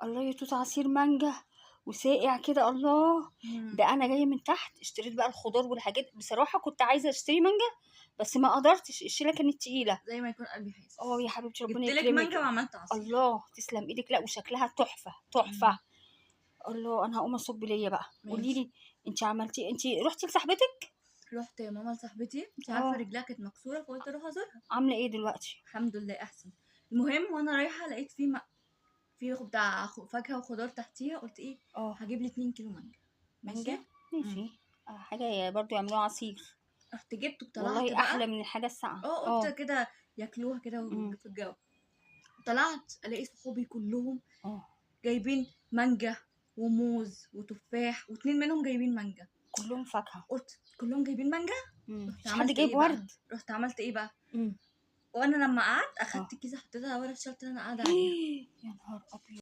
الله يا توت، عصير مانجا وساقع كده، الله. ده انا جايه من تحت اشتريت بقى الخضار والحاجات. بصراحه كنت عايزه اشتري مانجا بس ما قدرتش، الشيله كانت تقيله. زي ما يكون قلبي حاسس. يا حبيبتي ربنا جبت لك يكرمك. مانجا وعملت عصير. الله تسلم ايدك. لا وشكلها تحفه مم. تحفه. الله انا هقوم اصب ليا بقى. قولي ماشي. لي، انت عملتي، انت رحتي لصاحبتك؟ رحت يا ماما لصاحبتي، مش عارفه اه. رجلها كانت مكسوره فقلت اروح ازورها. عامله ايه دلوقتي؟ الحمد لله احسن. المهم وانا رايحه لقيت في بتاع فاكهه وخضار تحتيها، قلت ايه اه. هجيب لي 2 كيلو مانجا. مانجا. ماشي. ماشي. حاجه برضو يعملوها عصير. رحت جبت وطلعت والله احلى بقى. من الحاجه الساقعه. اه قلت اه. كده ياكلوها كده امم. في الجو. طلعت الاقي صحابي كلهم اه. جايبين مانجا وموز وتفاح، واتنين منهم جايبين مانجا. كلهم فاكهه. قلت كلهم جايبين مانجا. رحت مش حد عملت جايب ايه بقى ورد؟ رحت عملت ايه بقى امم. وانا لما قعدت اه. اخدت الكيسه حطيتها ورا الشنطه اللي انا قاعده عليها. يا نهار ابيض.